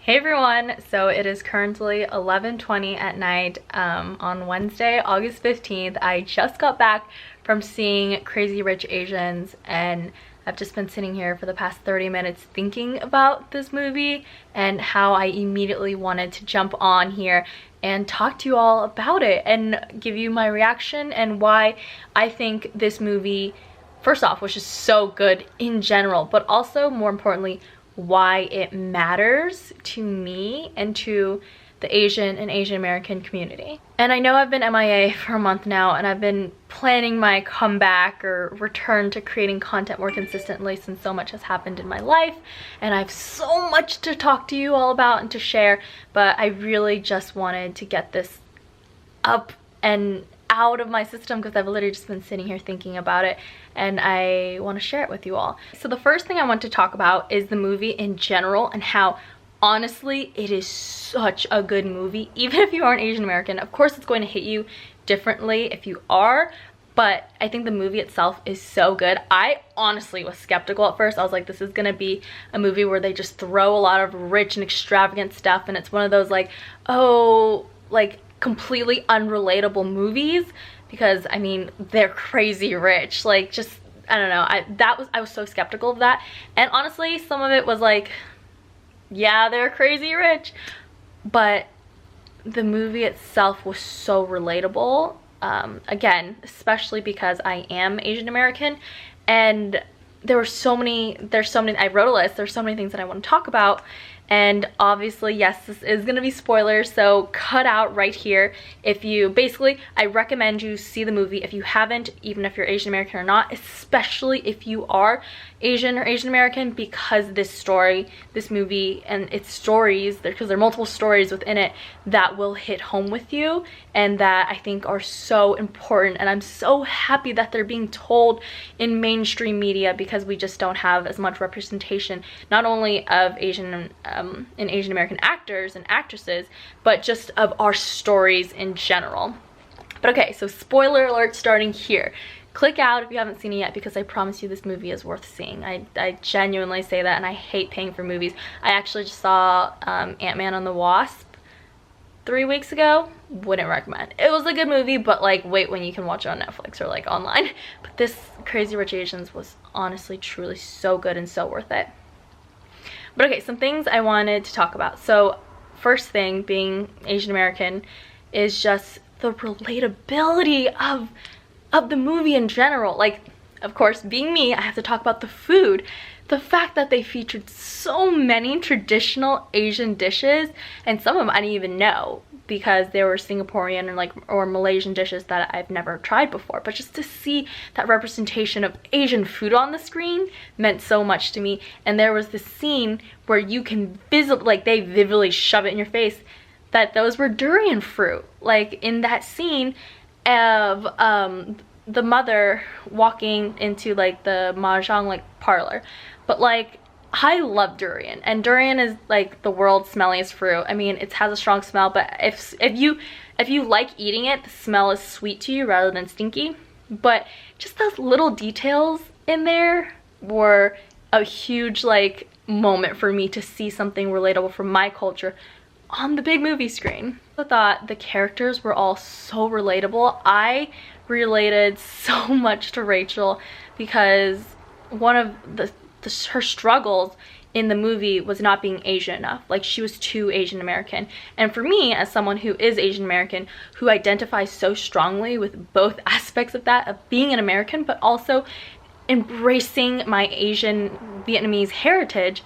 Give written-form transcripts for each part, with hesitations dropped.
Hey everyone, so it is currently 11:20 at night on Wednesday, August 15th. I just got back from seeing Crazy Rich Asians and I've just been sitting here for the past 30 minutes thinking about this movie and how I immediately wanted to jump on here and talk to you all about it and give you my reaction and why I think this movie, first off, was just so good in general, but also more importantly, why it matters to me and to the Asian and Asian American community. And I know I've been MIA for a month now and I've been planning my comeback or return to creating content more consistently since so much has happened in my life and I have so much to talk to you all about and to share, but I really just wanted to get this up and out of my system because I've literally just been sitting here thinking about it and I want to share it with you all. So the first thing I want to talk about is the movie in general and how honestly it is such a good movie. Even if you aren't Asian American, of course it's going to hit you differently if you are, but I think the movie itself is so good. I honestly was skeptical at first. I was like, this is gonna be a movie where they just throw a lot of rich and extravagant stuff and it's one of those like, oh, like completely unrelatable movies, because I mean they're crazy rich, like just I don't know, I was so skeptical of that. And honestly some of it was like, yeah, they're crazy rich, but the movie itself was so relatable, again, especially because I am Asian American and there's so many, I wrote a list, there's so many things that I want to talk about. And obviously, yes, this is gonna be spoilers, so cut out right here. If you, basically, I recommend you see the movie if you haven't, even if you're Asian American or not, especially if you are Asian or Asian American, because this story, this movie, and its stories, because there are multiple stories within it that will hit home with you and that I think are so important. And I'm so happy that they're being told in mainstream media because we just don't have as much representation, not only of Asian and Asian American actors and actresses, but just of our stories in general. But okay, so spoiler alert starting here. Click out if you haven't seen it yet because I promise you this movie is worth seeing. I genuinely say that, and I hate paying for movies. I actually just saw Ant-Man and the Wasp 3 weeks ago. Wouldn't recommend. It was a good movie, but like wait when you can watch it on Netflix or like online. But this Crazy Rich Asians was honestly truly so good and so worth it. But okay, some things I wanted to talk about. So first thing, being Asian American, is just the relatability of the movie in general. Like, of course, being me, I have to talk about the food. The fact that they featured so many traditional Asian dishes, and some of them I didn't even know because they were Singaporean or Malaysian dishes that I've never tried before. But just to see that representation of Asian food on the screen meant so much to me. And there was this scene where you can like they vividly shove it in your face that those were durian fruit. Like in that scene of the mother walking into like the mahjong like parlor, but like I love durian, and durian is like the world's smelliest fruit. I mean, it has a strong smell, but if you like eating it, the smell is sweet to you rather than stinky. But just those little details in there were a huge like moment for me to see something relatable from my culture on the big movie screen. I thought the characters were all so relatable. I related so much to Rachel because one of her struggles in the movie was not being Asian enough. Like she was too Asian American. And for me, as someone who is Asian American, who identifies so strongly with both aspects of that, of being an American, but also embracing my Asian Vietnamese heritage,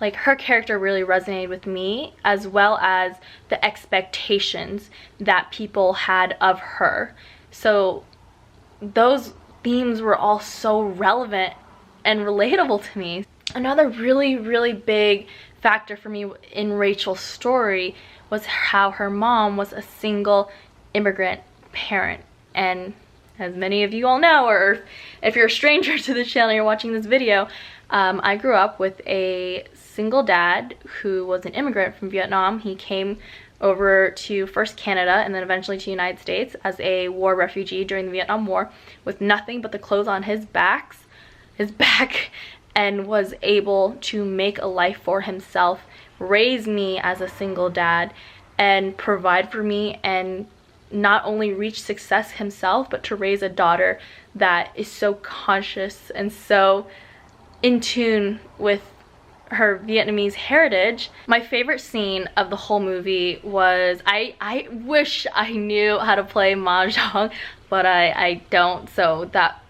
like her character really resonated with me, as well as the expectations that people had of her. So those themes were all so relevant and relatable to me. Another really, really big factor for me in Rachel's story was how her mom was a single immigrant parent. And as many of you all know, or if you're a stranger to the channel, you're watching this video, I grew up with a single dad who was an immigrant from Vietnam. He came over to first Canada and then eventually to the United States as a war refugee during the Vietnam War with nothing but the clothes on his back, and was able to make a life for himself raise me as a single dad and provide for me, and not only reach success himself, but to raise a daughter that is so conscious and so in tune with her Vietnamese heritage. My favorite scene of the whole movie was, I wish I knew how to play mahjong, but I don't, so that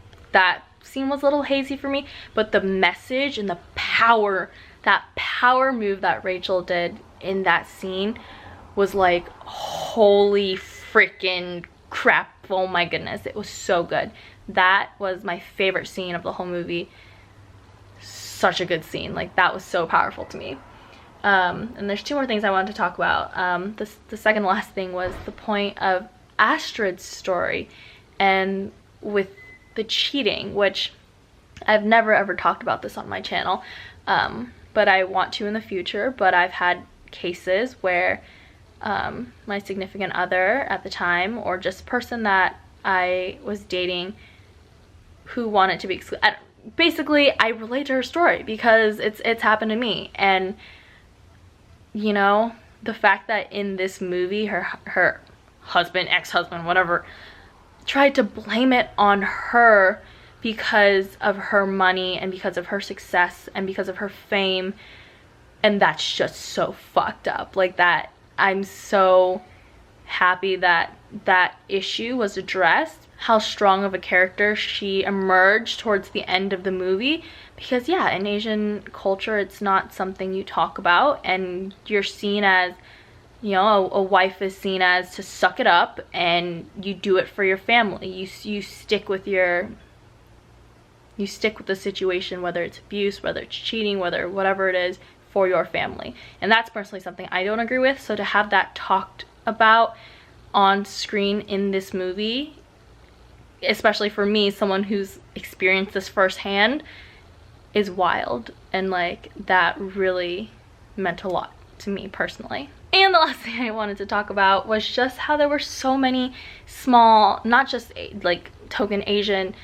scene was a little hazy for me. But the message and the power, that power move that Rachel did in that scene was like, holy freaking crap, oh my goodness, it was so good. That was my favorite scene of the whole movie. Such a good scene, like that was so powerful to me. And there's two more things I wanted to talk about. The second last thing was the point of Astrid's story and with the cheating, which I've never ever talked about this on my channel, but I want to in the future. But I've had cases where my significant other at the time, or just person that I was dating, who wanted to be excluded. Basically, I relate to her story because it's happened to me. And you know, the fact that in this movie her husband, ex-husband, whatever, tried to blame it on her because of her money and because of her success and because of her fame, and that's just so fucked up. Like that, I'm so happy that that issue was addressed, how strong of a character she emerged towards the end of the movie. Because yeah, in Asian culture, it's not something you talk about, and you're seen as, you know, a wife is seen as to suck it up, and you do it for your family. You stick with the situation, whether it's abuse, whether it's cheating, whatever it is, for your family. And that's personally something I don't agree with. So to have that talked about on screen in this movie, especially for me, someone who's experienced this firsthand, is wild. And like that really meant a lot to me personally. And the last thing I wanted to talk about was just how there were so many small, not just like token Asian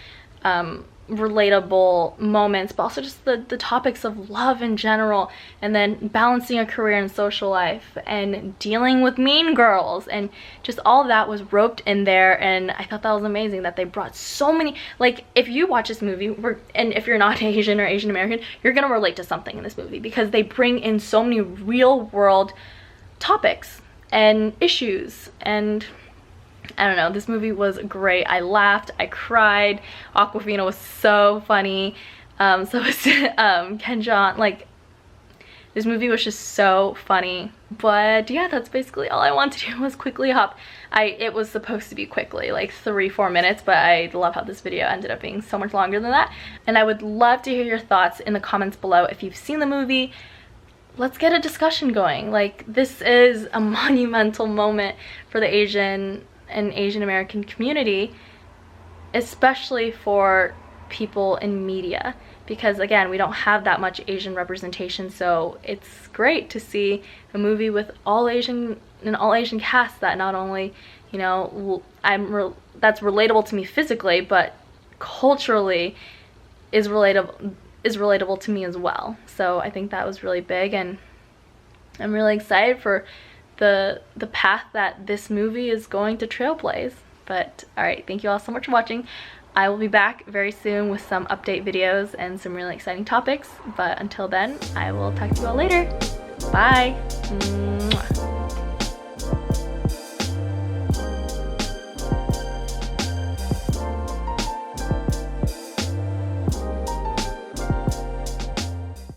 relatable moments, but also just the topics of love in general, and then balancing a career and social life, and dealing with mean girls, and just all of that was roped in there. And I thought that was amazing that they brought so many, like if you watch this movie, and if you're not Asian or Asian American, you're gonna relate to something in this movie, because they bring in so many real world topics and issues. And I don't know, this movie was great. I laughed, I cried. Aquafina was so funny. So was Ken Jeong. Like, this movie was just so funny. But yeah, that's basically all I wanted to do, was quickly hop. It was supposed to be quickly, like 3-4 minutes, but I love how this video ended up being so much longer than that. And I would love to hear your thoughts in the comments below. If you've seen the movie, let's get a discussion going. Like, this is a monumental moment for the Asian and Asian American community, especially for people in media, because again, we don't have that much Asian representation. So it's great to see a movie with all Asian cast that not only, you know, that's relatable to me physically, but culturally is relatable to me as well. So I think that was really big, and I'm really excited for the path that this movie is going to trailblaze. But all right, thank you all so much for watching. I will be back very soon with some update videos and some really exciting topics, but until then, I will talk to you all later. Bye. Mwah.